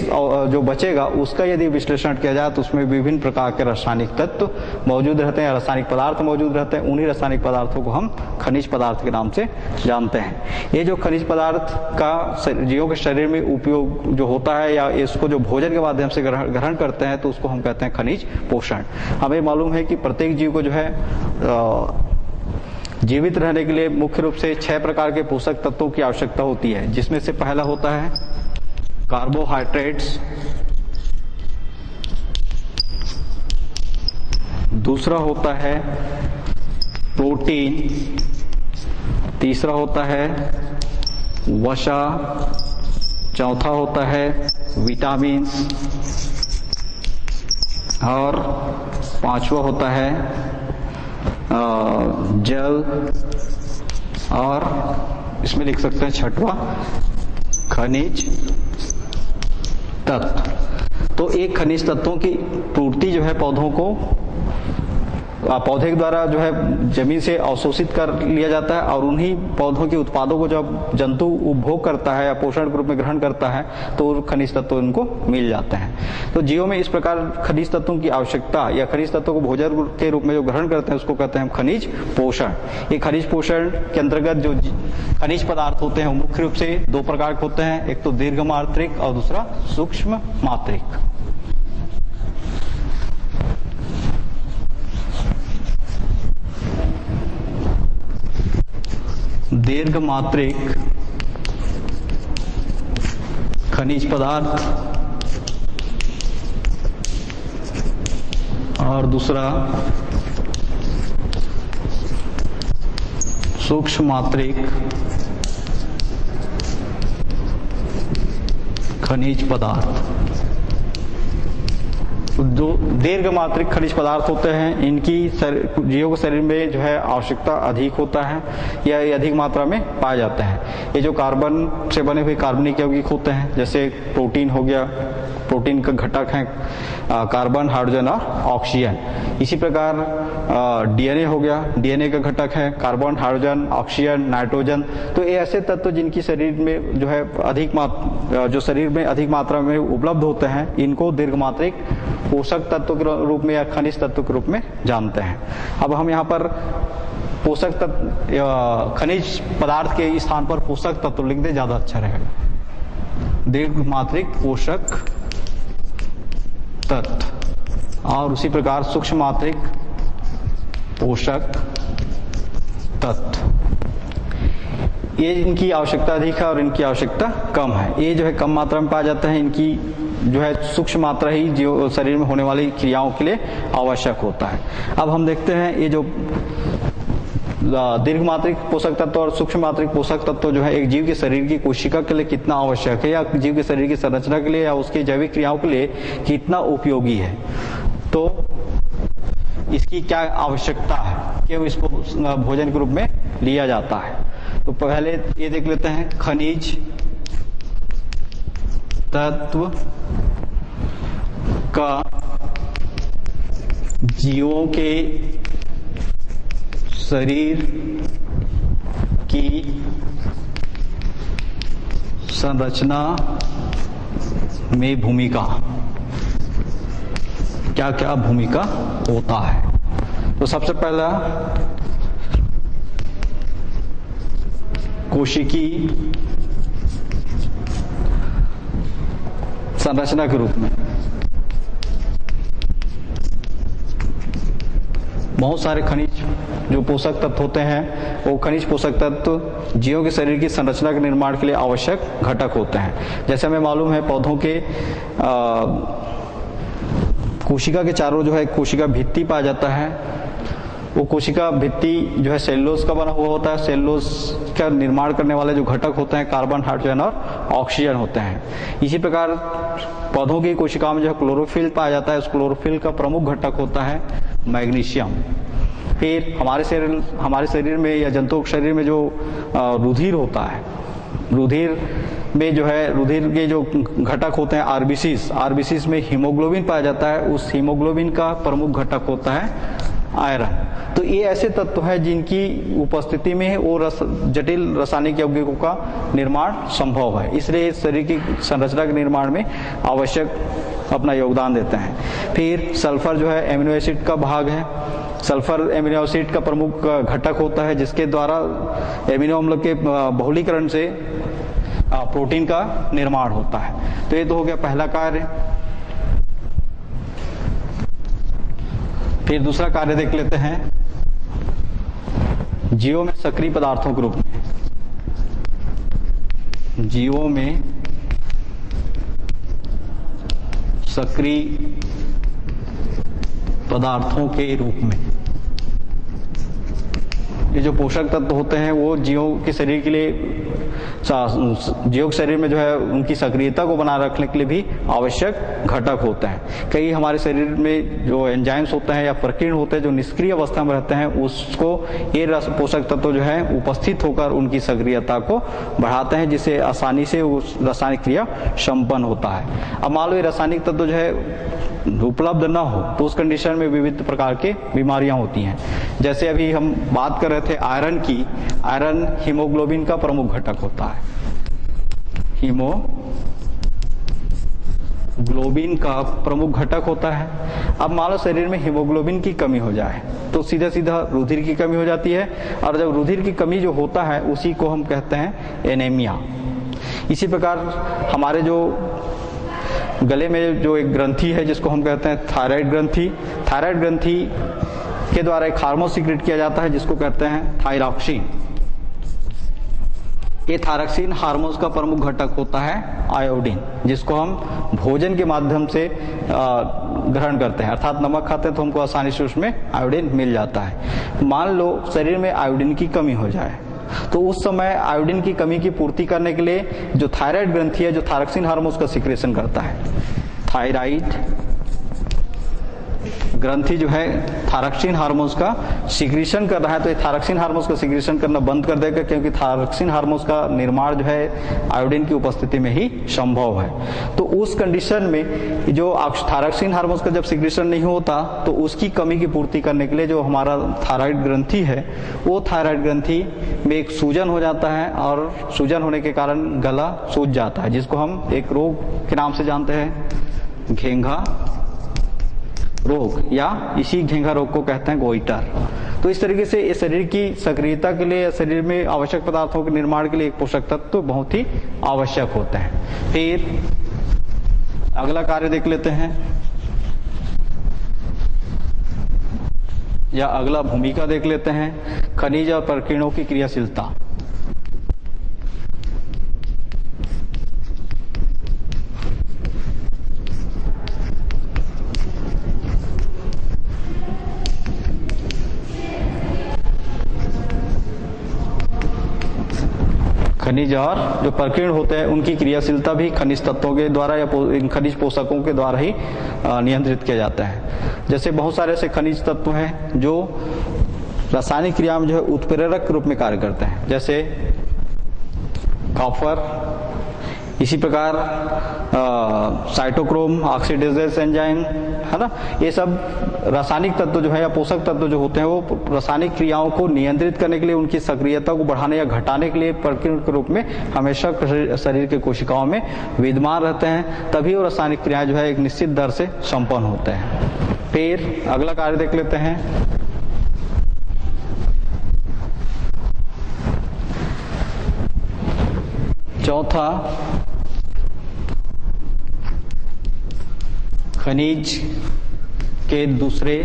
जो बचेगा उसका यदि विश्लेषण किया जाए तो उसमें विभिन्न प्रकार के रासायनिक तत्व मौजूद रहते हैं, रासायनिक पदार्थ मौजूद रहते हैं। उन्हीं रासायनिक पदार्थों को हम खनिज पदार्थ के नाम से जानते हैं। ये जो खनिज पदार्थ का जीवों के शरीर में उपयोग जो होता है या इसको जो भोजन के माध्यम से ग्रहण करते हैं तो उसको हम कहते हैं खनिज पोषण। हमें मालूम है कि प्रत्येक जीव को जो है जीवित रहने के लिए मुख्य रूप से 6 प्रकार के पोषक तत्वों की आवश्यकता होती है, जिसमें से पहला होता है कार्बोहाइड्रेट्स, दूसरा होता है प्रोटीन, तीसरा होता है वसा, चौथा होता है विटामिन्स और पांचवा होता है जल और इसमें लिख सकते हैं छठवां खनिज तत्व। तो एक खनिज तत्वों की पूर्ति जो है पौधों को पौधे के द्वारा जो है जमीन से अवशोषित कर लिया जाता है और उन्हीं पौधों के उत्पादों को जब जंतु उपभोग करता है या पोषण के रूप में ग्रहण करता है तो खनिज तत्व उनको मिल जाते हैं। तो जीवों में इस प्रकार खनिज तत्वों की आवश्यकता या खनिज तत्वों को भोजन के रूप में जो ग्रहण करते हैं उसको कहते हैं खनिज पोषण। ये खनिज पोषण के अंतर्गत जो खनिज पदार्थ होते हैं वो मुख्य रूप से 2 प्रकार के होते हैं, एक तो दीर्घ मात्रिक और दूसरा सूक्ष्म मात्रिक। दीर्घ मात्रिक खनिज पदार्थ और दूसरा सूक्ष्म मात्रिक खनिज पदार्थ। जो दीर्घ मात्रिक खनिज पदार्थ होते हैं इनकी जीवों के शरीर में जो है आवश्यकता अधिक होता है या ये अधिक मात्रा में पाए जाते हैं। ये जो कार्बन से बने हुए कार्बनिक यौगिक होते हैं, जैसे प्रोटीन हो गया, प्रोटीन का घटक है कार्बन, हाइड्रोजन और ऑक्सीजन। इसी प्रकार डीएनए हो गया, डीएनए का घटक है कार्बन, हाइड्रोजन, ऑक्सीजन, नाइट्रोजन। तो ये ऐसे तत्व जिनकी शरीर में जो है जो शरीर में अधिक मात्रा में उपलब्ध होते हैं, इनको दीर्घमात्रिक पोषक तत्व के रूप में या खनिज तत्व के रूप में जानते हैं। अब हम यहाँ पर पोषक तत्व खनिज पदार्थ के स्थान पर पोषक तत्व लिख दे, ज्यादा अच्छा रहेगा। दीर्घमात्रिक पोषक तत्व और उसी प्रकार सूक्ष्म मात्रिक पोषक तत्व। ये इनकी आवश्यकता अधिक है और इनकी आवश्यकता कम है। ये जो है कम मात्रा में पाया जाता है, इनकी जो है सूक्ष्म मात्रा ही जो शरीर में होने वाली क्रियाओं के लिए आवश्यक होता है। अब हम देखते हैं ये जो दीर्घ मात्रिक पोषक तत्व और सूक्ष्म मात्रिक पोषक तत्व जो है एक जीव के शरीर की कोशिका के लिए कितना आवश्यक है या जीव के शरीर की संरचना के लिए या उसकी जैविक क्रियाओं के लिए कितना उपयोगी है। तो इसकी क्या आवश्यकता है, क्यों इसको भोजन के रूप में लिया जाता है। तो पहले ये देख लेते हैं खनिज तत्व का जीवों के शरीर की संरचना में भूमिका, क्या क्या भूमिका होता है। तो सबसे पहला कोशिकी संरचना के रूप में बहुत सारे खनिज जो पोषक तत्व होते हैं, वो खनिज पोषक तत्व जीवों के शरीर की संरचना के निर्माण के लिए आवश्यक घटक होते हैं। जैसे हमें मालूम है पौधों के कोशिका के चारों जो है कोशिका भित्ति पाया जाता है। वो कोशिका भित्ति जो है सेलुलोज का बना हुआ होता है। सेलुलोज का निर्माण करने वाले जो घटक होते हैं कार्बन, हाइड्रोजन और ऑक्सीजन होते हैं। इसी प्रकार पौधों की कोशिकाओं में जो है क्लोरोफिल पाया जाता है। उस क्लोरोफिल का प्रमुख घटक होता है मैग्नीशियम। फिर हमारे शरीर में या जंतुओं के शरीर में जो रुधिर होता है, रुधिर में जो है रुधिर के जो घटक होते हैं आरबीसीस में हीमोग्लोबिन पाया जाता है। उस हीमोग्लोबिन का प्रमुख घटक होता है आयरन। तो ये ऐसे तत्व है जिनकी उपस्थिति में वो जटिल रासायनिक यौगिकों का निर्माण संभव है, इसलिए शरीर की संरचना के निर्माण में आवश्यक अपना योगदान देते हैं। फिर सल्फर जो है एमिनो एसिड का भाग है। सल्फर एमिनो एसिड का प्रमुख घटक होता है जिसके द्वारा एमिनो अम्ल के बहुलीकरण से प्रोटीन का निर्माण होता है। तो ये तो हो गया पहला कार्य। फिर दूसरा कार्य देख लेते हैं, जीवों में सक्रिय पदार्थों के रूप में, जीवों में सक्रिय पदार्थों के रूप में ये जो पोषक तत्व होते हैं वो जीवों के शरीर के लिए, जीवों के शरीर में जो है उनकी सक्रियता को बनाए रखने के लिए भी आवश्यक घटक होते हैं। कई हमारे शरीर में जो एंजाइम्स होते हैं या प्रकीर्ण होते हैं जो निष्क्रिय अवस्था में रहते हैं, उसको ये पोषक तत्व जो है उपस्थित होकर उनकी सक्रियता को बढ़ाते हैं, जिससे आसानी से उस रासायनिक क्रिया संपन्न होता है। अब मान लो ये रासायनिक तत्व जो है उपलब्ध न हो तो उस कंडीशन में विविध प्रकार के बीमारियां होती हैं। जैसे अभी हम बात कर रहे थे आयरन की, आयरन हीमोग्लोबिन का प्रमुख घटक होता है। हीमोग्लोबिन का प्रमुख घटक होता है। अब मान लो शरीर में हीमोग्लोबिन की कमी हो जाए तो सीधा सीधा रुधिर की कमी हो जाती है, और जब रुधिर की कमी जो होता है उसी को हम कहते हैं एनीमिया। इसी प्रकार हमारे जो गले में जो एक ग्रंथि है जिसको हम कहते हैं थायराइड ग्रंथि, थायराइड ग्रंथि के द्वारा एक हार्मोन सीक्रेट किया जाता है जिसको कहते हैं थायरॉक्सिन। ये थायरॉक्सिन हार्मोन का प्रमुख घटक होता है आयोडीन, जिसको हम भोजन के माध्यम से ग्रहण करते हैं, अर्थात नमक खाते हैं तो हमको आसानी से उसमें आयोडीन मिल जाता है। मान लो शरीर में आयोडीन की कमी हो जाए तो उस समय आयोडीन की कमी की पूर्ति करने के लिए जो थायराइड ग्रंथि है जो थायरॉक्सिन हार्मोन का सिक्रेशन करता है, थायराइड ग्रंथि जो है थायरॉक्सिन हार्मोन्स का सिक्रीशन कर रहा है, तो ये थायरॉक्सिन हार्मोन्स का सिक्रीशन करना बंद कर देगा, क्योंकि थायरॉक्सिन हार्मोन्स का निर्माण जो है आयोडीन की उपस्थिति में ही संभव है। तो उस कंडीशन में जो थायरॉक्सिन हार्मोन्स का जब सिक्रीशन नहीं होता तो उसकी कमी की पूर्ति करने के लिए जो हमारा थायराइड ग्रंथि है वो थायराइड ग्रंथि में एक सूजन हो जाता है, और सूजन होने के कारण गला सूज जाता है, जिसको हम एक रोग के नाम से जानते हैं, घेंघा रोग, या इसी घेंघा रोग को कहते हैं गोइटर। तो इस तरीके से इस शरीर की सक्रियता के लिए, शरीर में आवश्यक पदार्थों के निर्माण के लिए एक पोषक तत्व तो बहुत ही आवश्यक होते हैं। फिर अगला कार्य देख लेते हैं, या अगला भूमिका देख लेते हैं, खनिज और प्रकीर्णों की क्रियाशीलता। खनिज और जो प्रकीर्ण होते हैं उनकी क्रियाशीलता भी खनिज तत्वों के द्वारा या खनिज पोषकों के द्वारा ही नियंत्रित किया जाता है। जैसे बहुत सारे ऐसे खनिज तत्व हैं जो रासायनिक क्रिया में जो है उत्प्रेरक के रूप में कार्य करते हैं, जैसे कॉपर, इसी प्रकार साइटोक्रोम ऑक्सीडेजेस एंजाइम, है ना। ये सब रासायनिक तत्व जो है या पोषक तत्व जो होते हैं वो रासायनिक क्रियाओं को नियंत्रित करने के लिए, उनकी सक्रियता को बढ़ाने या घटाने के लिए प्रकीर्ण के रूप में हमेशा शरीर के कोशिकाओं में विद्यमान रहते हैं, तभी वो रासायनिक क्रियाएं जो है एक निश्चित दर से संपन्न होते हैं। फिर अगला कार्य देख लेते हैं, चौथा खनिज के दूसरे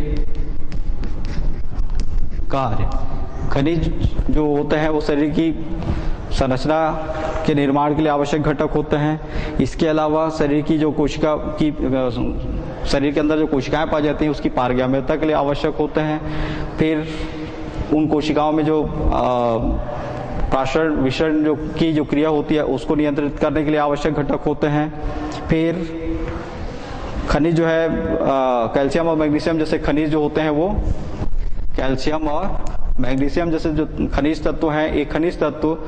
कार्य। खनिज जो होते हैं वो शरीर की संरचना के निर्माण के लिए आवश्यक घटक होते हैं। इसके अलावा शरीर की जो कोशिका की शरीर के अंदर जो कोशिकाएं पाई जाती हैं उसकी पारगम्यता के लिए आवश्यक होते हैं। फिर उन कोशिकाओं में जो प्राशरण विषण जो क्रिया होती है उसको नियंत्रित करने के लिए आवश्यक घटक होते हैं। फिर खनिज जो है कैल्शियम और मैग्नीशियम जैसे खनिज जो होते हैं वो कैल्शियम और मैग्नीशियम जैसे जो खनिज तत्व हैं, एक खनिज तत्व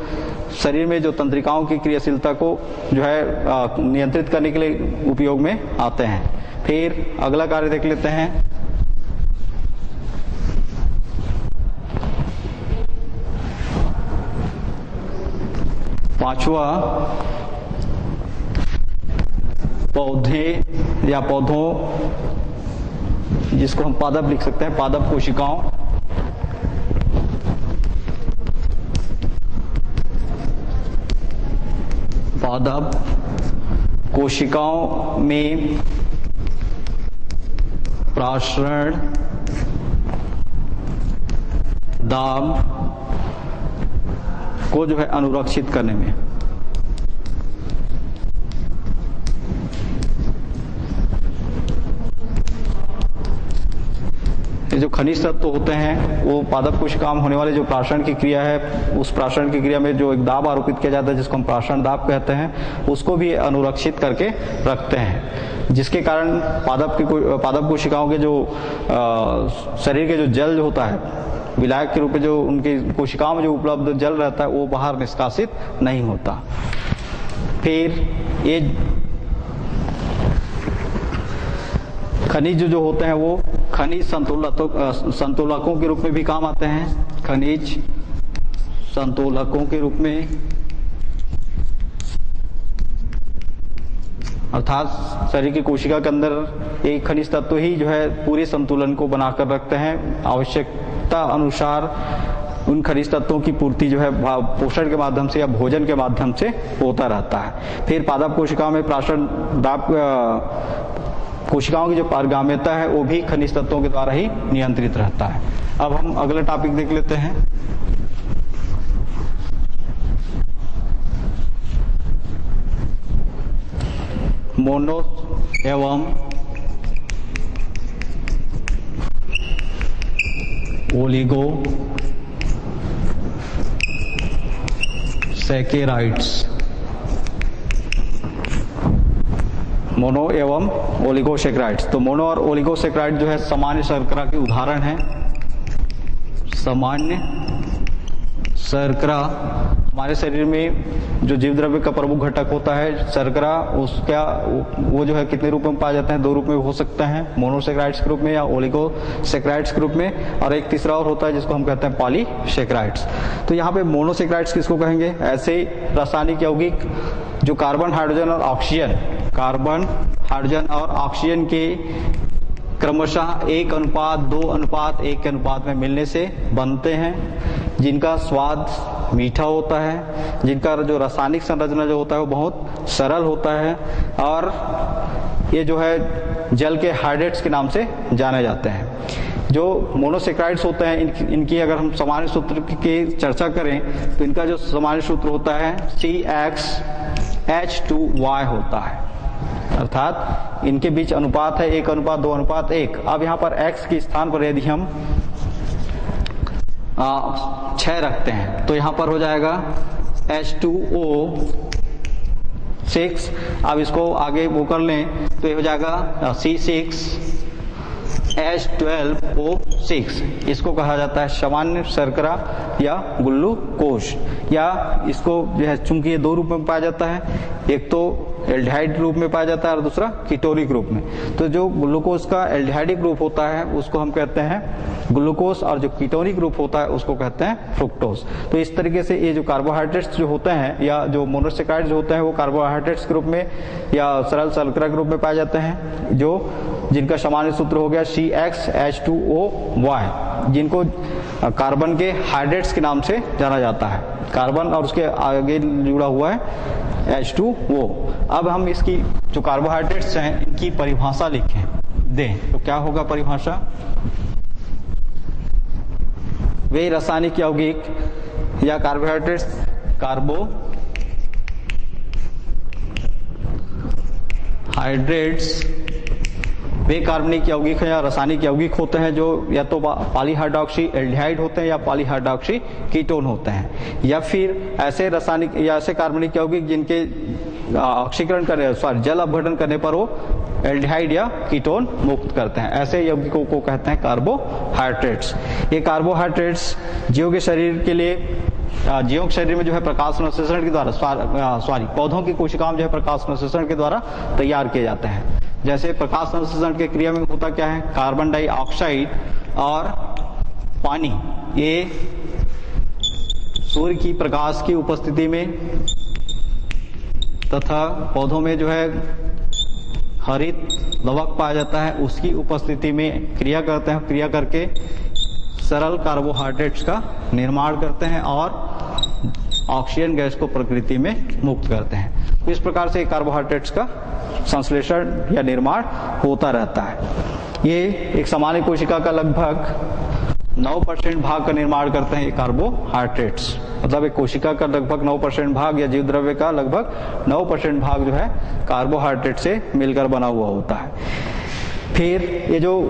शरीर में जो तंत्रिकाओं की क्रियाशीलता को जो है नियंत्रित करने के लिए उपयोग में आते हैं। फिर अगला कार्य देख लेते हैं। पांचवा, पौधे या पौधों, जिसको हम पादप लिख सकते हैं, पादप कोशिकाओं, पादप कोशिकाओं में प्रासरण दाब को जो है अनुरक्षित करने में जो खनिज तत्व होते हैं वो पादप कोशिकाओं में होने वाले जो प्रासरण की क्रिया है, उस प्रासरण की क्रिया में जो एक दाब आरोपित किया जाता है जिसको हम प्रासरण दाब कहते हैं, उसको भी अनुरक्षित करके रखते हैं, जिसके कारण पादप कोशिकाओं के जो शरीर के जो जल जो होता है विलायक के रूप में जो उनकी कोशिकाओं में जो उपलब्ध जल रहता है वो बाहर निष्कासित नहीं होता। फिर ये खनिज जो होते हैं वो खनिज संतुलकों के रूप में भी काम आते हैं। खनिज संतुलकों के रूप में, अर्थात शरीर की कोशिका के अंदर एक खनिज तत्व ही जो है पूरे संतुलन को बनाकर रखते हैं। आवश्यकता अनुसार उन खनिज तत्वों की पूर्ति जो है पोषण के माध्यम से या भोजन के माध्यम से होता रहता है। फिर पादप कोशिकाओं में प्रासरण दाब, कोशिकाओं की जो पारगाम्यता है वो भी खनिज तत्वों के द्वारा ही नियंत्रित रहता है। अब हम अगला टॉपिक देख लेते हैं। मोनो एवं ओलिगो सैकेराइड्स। मोनो एवं ओलिगोसैकेराइड्स। तो मोनो और ओलिगोसैकेराइड जो है सामान्य शर्करा के उदाहरण हैं। सामान्य शर्करा हमारे शरीर में जो जीव द्रव्य का प्रमुख घटक होता है शर्करा, उसका वो जो है कितने रूप में पाए जाते हैं? दो रूप में हो सकते हैं, मोनोसैकेराइड्स के रूप में या ओलिगोसैकेराइड्स के रूप में, और एक तीसरा और होता है जिसको हम कहते हैं पॉलीसैकेराइड्स। तो यहाँ पे मोनोसैकेराइड्स किसको कहेंगे? ऐसे रासायनिक यौगिक जो कार्बन हाइड्रोजन और ऑक्सीजन, कार्बन हाइड्रोजन और ऑक्सीजन के क्रमशः 1:2:1 के अनुपात में मिलने से बनते हैं, जिनका स्वाद मीठा होता है, जिनका जो रासायनिक संरचना जो होता है वो बहुत सरल होता है, और ये जो है जल के हाइड्रेट्स के नाम से जाने जाते हैं। जो मोनोसैकेराइड्स होते हैं इनकी अगर हम सामान्य सूत्र की चर्चा करें तो इनका जो सामान्य सूत्र होता है CXH2Y होता है, अर्थात इनके बीच अनुपात है 1:2:1। अब यहाँ पर X के स्थान पर यदि हम 6 रखते हैं तो यहाँ पर हो जाएगा H2O6। अब इसको आगे वो कर लें तो ये हो जाएगा C6H12O6। इसको कहा जाता है सामान्य शर्करा या ग्लूकोज, या इसको जो है चूंकि ये दो रूप में पाया जाता है, एक तो एल्डिहाइड रूप में पाया जाता है और दूसरा कीटोनिक रूप में। तो जो ग्लूकोज का एल्डिहाइडिक रूप होता है उसको हम कहते हैं ग्लूकोज, और जो कीटोनिक रूप होता है उसको कहते हैं फ्रुक्टोज। तो इस तरीके से ये जो कार्बोहाइड्रेट्स जो होते हैं या जो मोनोसैकेराइड्स जो होते हैं वो कार्बोहाइड्रेट्स के रूप में या सरल शर्करा के रूप में पाए जाते हैं, जो जिनका सामान्य सूत्र हो गया CXH2OY, जिनको कार्बन के हाइड्रेट्स के नाम से जाना जाता है। कार्बन और उसके आगे जुड़ा हुआ है H2O। अब हम इसकी जो कार्बोहाइड्रेट्स हैं इनकी परिभाषा लिखें दें तो क्या होगा परिभाषा? वे रासायनिक यौगिक या कार्बोहाइड्रेट्स, कार्बोहाइड्रेट्स वे कार्बनिक यौगिक या रासायनिक यौगिक होते हैं जो या तो पॉलीहाइड्रॉक्सी एल्डिहाइड होते हैं या पॉलीहाइड्रॉक्सी कीटोन होते हैं, या फिर ऐसे रासायनिक या ऐसे कार्बनिक यौगिक जिनके ऑक्सीकरण करने जल अपघटन करने पर वो एल्डिहाइड या कीटोन मुक्त करते हैं। ऐसे यौगिकों को कहते हैं कार्बोहाइड्रेट्स। ये कार्बोहाइड्रेट्स जीवों के शरीर के लिए, जीवों के शरीर में जो है प्रकाश संश्लेषण के द्वारा पौधों की कोशिकाओं जो है प्रकाश संश्लेषण के द्वारा तैयार किए जाते हैं। जैसे प्रकाश संश्लेषण के क्रिया में होता क्या है, कार्बन डाइऑक्साइड और पानी ये सूर्य की प्रकाश की उपस्थिति में तथा पौधों में जो है हरित लवक पाया जाता है, उसकी उपस्थिति में क्रिया करते हैं। क्रिया करके सरल कार्बोहाइड्रेट्स का निर्माण करते हैं और ऑक्सीजन गैस को प्रकृति में मुक्त करते हैं। इस प्रकार से कार्बोहाइड्रेट्स का संश्लेषण या निर्माण होता रहता है। ये एक सामान्य कोशिका का लगभग 9% भाग का निर्माण करते हैं ये कार्बोहाइड्रेट्स। मतलब एक कोशिका का लगभग 9% भाग या जीव द्रव्य का लगभग 9% भाग जो है कार्बोहाइड्रेट से मिलकर बना हुआ होता है। फिर ये जो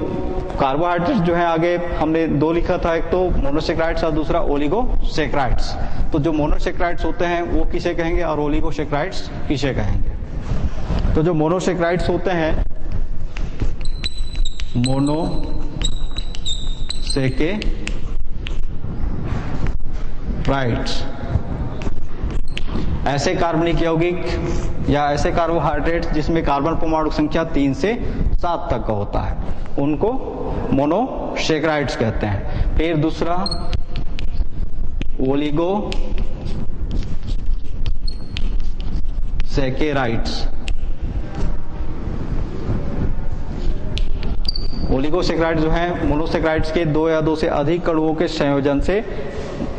कार्बोहाइड्रेट्स जो है आगे हमने दो लिखा था, एक तो मोनोसेक्राइड्स और दूसरा ओलिगोसेक्राइड्स। तो जो मोनोसेक्राइड्स होते हैं वो किसे कहेंगे और ओलिगोसेक्राइड्स किसे कहेंगे? तो जो मोनोसेक्राइड्स होते हैं, मोनोसेकेराइड्स ऐसे कार्बनिक यौगिक या ऐसे कार्बोहाइड्रेट्स जिसमें कार्बन परमाणु संख्या 3 से 7 तक का होता है, उनको मोनोसेक्राइड्स कहते हैं। फिर दूसरा ओलिगोसेकेराइड्स। ओलिगोसेक्राइड जो है मोनोसेक्राइड्स के 2 या 2 से अधिक अणुओं के संयोजन से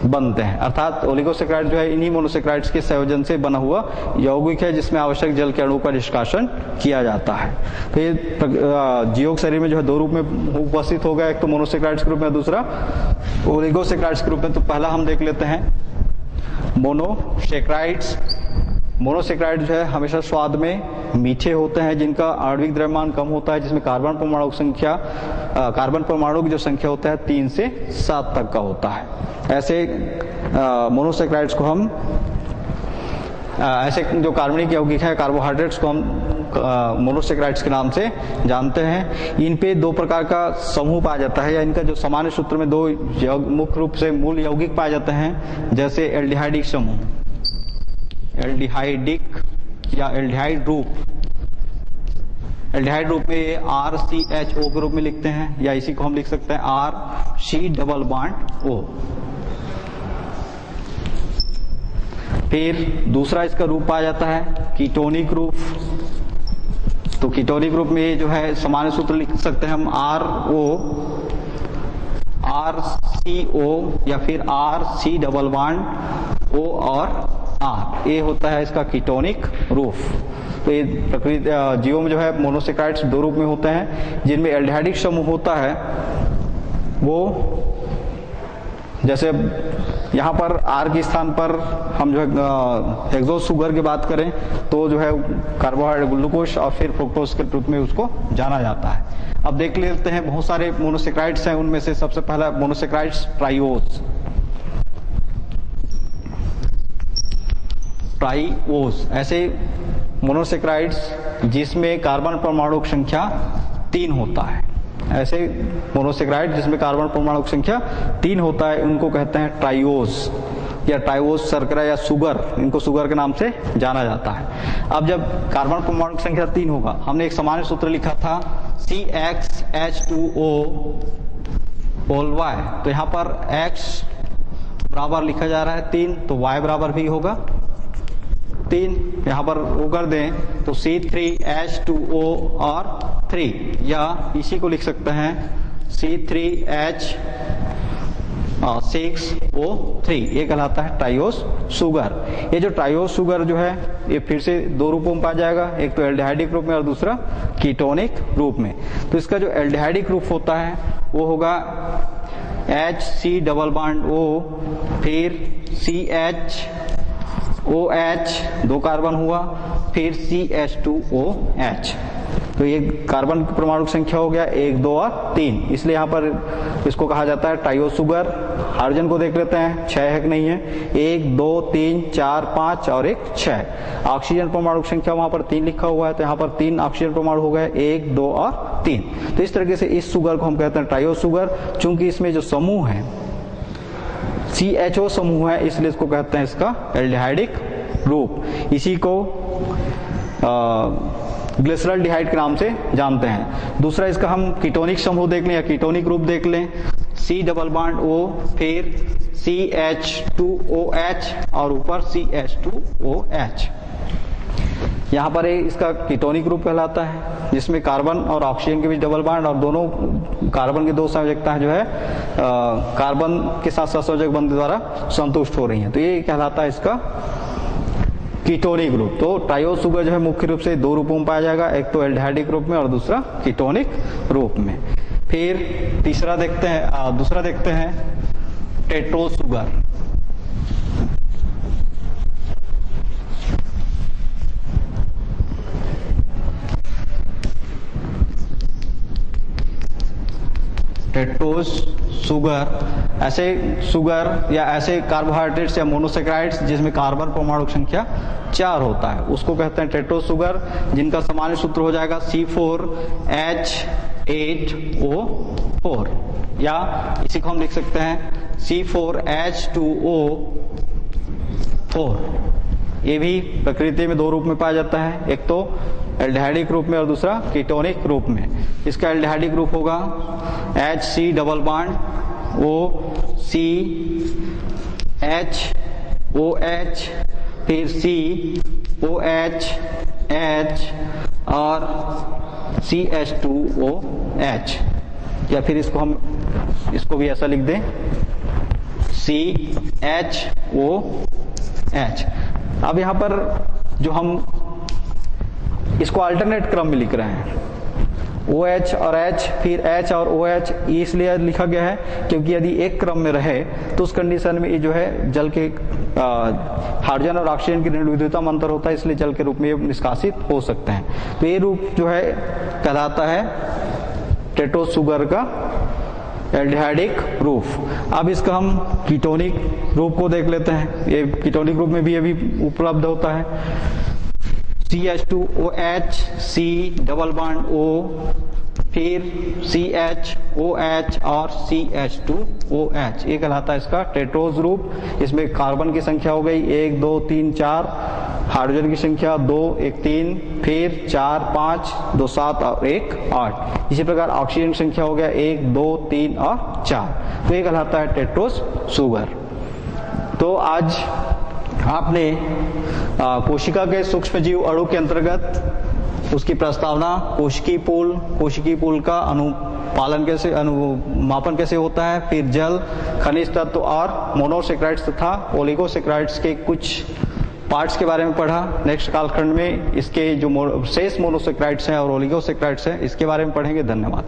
बनते हैं। अर्थात ओलिगोसेक्राइड जो है इन्हीं मोनोसेक्राइड्स के संयोजन से बना हुआ यौगिक है जिसमें आवश्यक जल के अणु का निष्कासन किया जाता है। तो ये जीवों के शरीर में जो है 2 रूप में उपस्थित होगा, एक तो मोनोसेक्राइड्स के रूप में, दूसरा ओलिगोसेक्राइड्स के रूप में। तो पहला हम देख लेते हैं मोनोसेक्राइड्स। मोनोसेक्राइड जो है हमेशा स्वाद में मीठे होते हैं, जिनका आणविक द्रव्यमान कम होता है, जिसमें कार्बन परमाणु की जो संख्या होता है 3 से 7 तक का होता है। ऐसे मोनोसेक्राइड्स को हम ऐसे जो कार्बनिक यौगिक है कार्बोहाइड्रेट्स को हम मोनोसेक्राइड्स के नाम से जानते हैं। इन पे 2 प्रकार का समूह पाया जाता है, या इनका जो सामान्य सूत्र में 2 मुख्य रूप से मूल यौगिक पाए जाते हैं। जैसे एल्डिहाइडिक समूह, एल्डिहाइडिक या एल्डिहाइड रूप, एल्डिहाइड रूप में ये RCHO के रूप में लिखते हैं, या इसी को हम लिख सकते हैं RC+O। फिर दूसरा इसका रूप पाया जाता है कीटोनिक रूप। तो कीटोनिक रूप में जो है सामान्य सूत्र लिख सकते हैं हम RCO या फिर RC+O और R। ये होता है इसका कीटोनिक रूप। तो ये प्रकृति जीवों में जो है मोनोसेक्राइड्स 2 रूप में होते हैं, जिनमें एल्डिहाइडिक समूह होता है वो, जैसे यहाँ पर R के स्थान पर हम जो है हेक्सोस सुगर की बात करें तो जो है कार्बोहाइड्रेट ग्लूकोज और फिर फ्रुक्टोज के रूप में उसको जाना जाता है। अब देख लेते हैं बहुत सारे मोनोसेक्राइड्स हैं, उनमें से सबसे पहला मोनोसेक्राइड्स ट्राइओस। ऐसे मोनोसेक्राइड्स जिसमें कार्बन परमाणु की संख्या 3 होता है, ऐसे मोनोसेक्राइड जिसमें कार्बन परमाणु की संख्या 3 होता है, उनको कहते हैं ट्राइओस या ट्राइओस शर्करा या सुगर, इनको सुगर के नाम से जाना जाता है। अब जब कार्बन परमाणु की संख्या 3 होगा, हमने एक सामान्य सूत्र लिखा था CxH2O(Y). तो यहाँ पर X बराबर लिखा जा रहा है 3, तो Y बराबर भी होगा 3। यहाँ पर वो कर दें तो C3H2O और 3, या इसी को लिख सकते हैं C3H6O3। ये कहलाता है ट्राइओस सुगर। ये जो ट्राइओस सुगर जो है ये फिर से 2 रूपों में पाया जाएगा, एक तो एल्डिहाइडिक रूप में और दूसरा कीटोनिक रूप में। तो इसका जो एल्डिहाइडिक रूप होता है वो होगा HC+O, फिर CHOH 2 कार्बन हुआ, फिर CH2OH। तो ये कार्बन की परमाणु संख्या हो गया 1, 2 और 3, इसलिए यहाँ पर इसको कहा जाता है ट्रायो सुगर। हाइड्रोजन को देख लेते हैं 6 है कि नहीं है, 1, 2, 3, 4, 5 और 1 6। ऑक्सीजन परमाणु संख्या वहां पर 3 लिखा हुआ है, तो यहाँ पर 3 ऑक्सीजन परमाणु हो गए, 1, 2 और 3। तो इस तरीके से इस सुगर को हम कहते हैं ट्रायो सुगर। चूंकि इसमें जो समूह है CHO समूह है, इसलिए इसको कहते हैं इसका एल्डिहाइडिक रूप। इसी को ग्लिसरॉल्डिहाइड के नाम से जानते हैं। दूसरा इसका हम कीटोनिक समूह देख लें या कीटोनिक रूप देख लें, C डबल बॉन्ड O, फिर CH2OH और ऊपर CH2OH। यहाँ पर इसका कीटोनिक रूप कहलाता है, जिसमें कार्बन और ऑक्सीजन के बीच डबल बॉन्ड और दोनों कार्बन की दो संयोजकता जो है कार्बन के साथ संयोजक बंध द्वारा संतुष्ट हो रही हैं, तो ये कहलाता है इसका कीटोनिक ग्रुप। तो ट्रायो सुगर जो है मुख्य रूप से 2 रूपों में पाया जाएगा, एक तो एल्डिहाइडिक रूप में और दूसरा कीटोनिक रूप में। फिर दूसरा देखते हैं टेट्रो सुगर। टेट्रोज सुगर ऐसे सुगर या ऐसे कार्बोहाइड्रेट्स या मोनोसेक्राइड्स जिसमें कार्बन परमाणु संख्या 4 होता है, उसको कहते हैं टेट्रोज सुगर, जिनका सामान्य सूत्र हो जाएगा C4H8O4, या इसी को हम लिख सकते हैं C4H2O4। ये भी प्रकृति में 2 रूप में पाया जाता है, एक तो एल्डिहाइडिक रूप में और दूसरा कीटोनिक रूप में। इसका एल्डिहाइडिक रूप होगा HC डबल बॉन्ड OCHOH, फिर COHH और CH2OH, या फिर इसको भी ऐसा लिख दें CHOH। अब यहाँ पर जो हम इसको अल्टरनेट क्रम में लिख रहे हैं, OH और H फिर H और OH, इसलिए लिखा गया है क्योंकि यदि एक क्रम में रहे तो उस कंडीशन में ये जो है जल के हाइड्रोजन और ऑक्सीजन की ऋण विद्युता में अंतर होता है, इसलिए जल के रूप में ये निष्कासित हो सकते हैं। तो ये रूप जो है कहलाता है टेट्रो सुगर का एल्डिहाइडिक रूप। अब इसका हम कीटोनिक रूप को देख लेते हैं। ये कीटोनिक रूप में भी ये भी उपलब्ध होता है, CH2OH, C double bond O, फिर CHOH और CH2OH, ये कहलाता है इसका टेट्रोज रूप। इसमें कार्बन की संख्या हो गई 1, 2, 3, 4, हाइड्रोजन की संख्या 2, 1, 3, फिर 4, 5, 2, 7 और 1, 8। इसी प्रकार ऑक्सीजन की संख्या हो गया 1, 2, 3 और 4, तो ये कहलाता है टेट्रोज सुगर। तो आज आपने कोशिका के सूक्ष्म जीव अणु के अंतर्गत उसकी प्रस्तावना, कोशिकी पूल का मापन कैसे होता है, फिर जल, खनिज तत्व और मोनोसेक्राइड्स तथा ओलिगोसेक्राइड्स के कुछ पार्ट्स के बारे में पढ़ा। नेक्स्ट कालखंड में इसके जो शेष मोनोसेक्राइड्स हैं और ओलिगोसेक्राइड्स हैं इसके बारे में पढ़ेंगे। धन्यवाद।